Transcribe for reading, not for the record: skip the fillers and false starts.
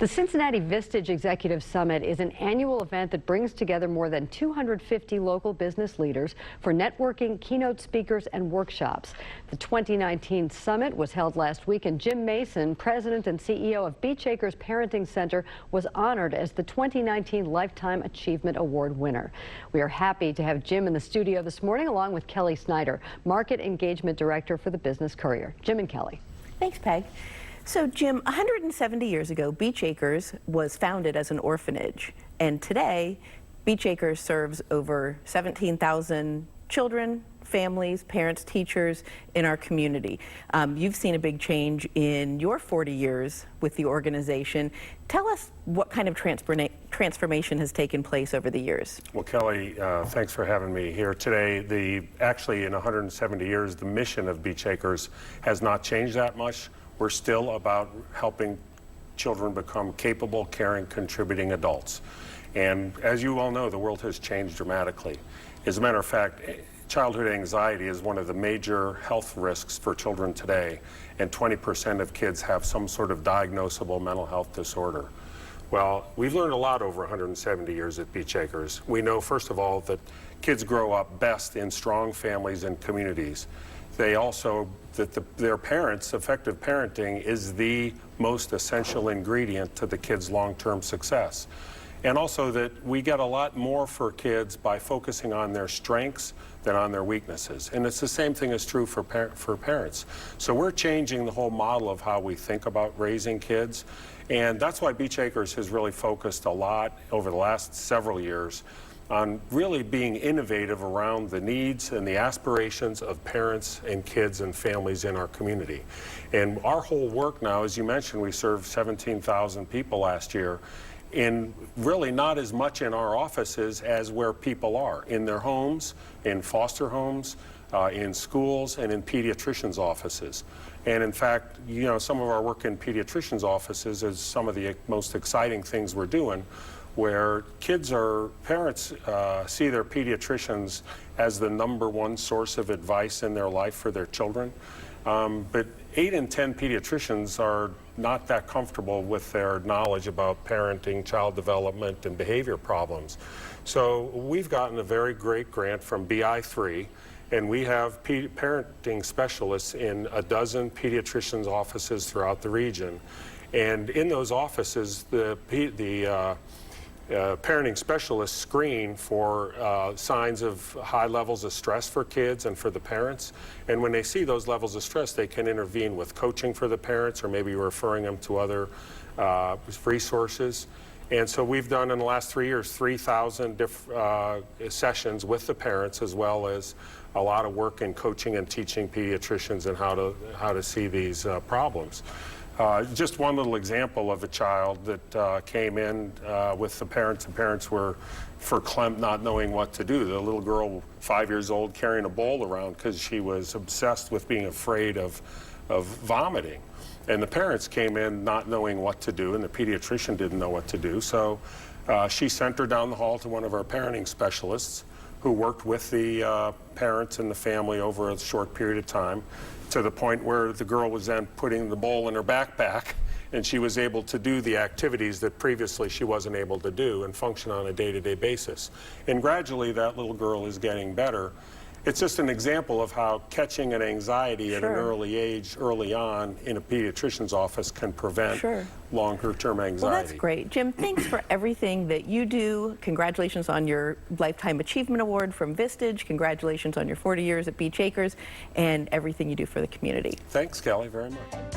The Cincinnati Vistage Executive Summit is an annual event that brings together more than 250 local business leaders for networking, keynote speakers, and workshops. The 2019 summit was held last week, and Jim Mason, president and CEO of Beach Acres Parenting Center, was honored as the 2019 Lifetime Achievement Award winner. We are happy to have Jim in the studio this morning, along with Kelly Snyder, Market Engagement Director for the Business Courier. Jim and Kelly. Thanks, Peg. So, Jim, 170 years ago, Beach Acres was founded as an orphanage, and today, Beach Acres serves over 17,000 children, families, parents, teachers in our community. You've seen a big change in your 40 years with the organization. Tell us what kind of transformation has taken place over the years. Well, Kelly, thanks for having me here today. Actually, in 170 years, the mission of Beach Acres has not changed that much. We're still about helping children become capable, caring, contributing adults. And as you all know, the world has changed dramatically. As a matter of fact, childhood anxiety is one of the major health risks for children today, and 20% of kids have some sort of diagnosable mental health disorder. Well, we've learned a lot over 170 years at Beach Acres. We know, first of all, that kids grow up best in strong families and communities. They also, their parents, effective parenting is the most essential ingredient to the kids' long-term success. And also that we get a lot more for kids by focusing on their strengths than on their weaknesses. And it's the same thing is true for parents. So we're changing the whole model of how we think about raising kids. And that's why Beach Acres has really focused a lot over the last several years on really being innovative around the needs and the aspirations of parents and kids and families in our community. And our whole work now, as you mentioned, we served 17,000 people last year, in really not as much in our offices as where people are, in their homes, in foster homes, in schools, and in pediatricians' offices. And in fact, you know, some of our work in pediatricians' offices is some of the most exciting things we're doing, where parents see their pediatricians as the #1 source of advice in their life for their children. But 8 in 10 pediatricians are not that comfortable with their knowledge about parenting, child development, and behavior problems. So we've gotten a very great grant from BI3, and we have parenting specialists in a dozen pediatricians' offices throughout the region. And in those offices, the parenting specialists screen for signs of high levels of stress for kids and for the parents. And when they see those levels of stress, they can intervene with coaching for the parents or maybe referring them to other resources. And so we've done in the last 3 years 3,000 sessions with the parents, as well as a lot of work in coaching and teaching pediatricians and how to see these problems. Just one little example of a child that came in with the parents. The parents were verklempt, not knowing what to do. The little girl, 5 years old, carrying a bowl around because she was obsessed with being afraid of vomiting. And the parents came in not knowing what to do, and the pediatrician didn't know what to do. So she sent her down the hall to one of our parenting specialists, who worked with the parents and the family over a short period of time, to the point where the girl was then putting the bowl in her backpack, and she was able to do the activities that previously she wasn't able to do and function on a day-to-day basis. And gradually that little girl is getting better. It's just an example of how catching an anxiety at an early age, early on, in a pediatrician's office can prevent longer-term anxiety. Well, that's great. Jim, thanks for everything that you do. Congratulations on your Lifetime Achievement Award from Vistage. Congratulations on your 40 years at Beach Acres and everything you do for the community. Thanks, Kelly, very much.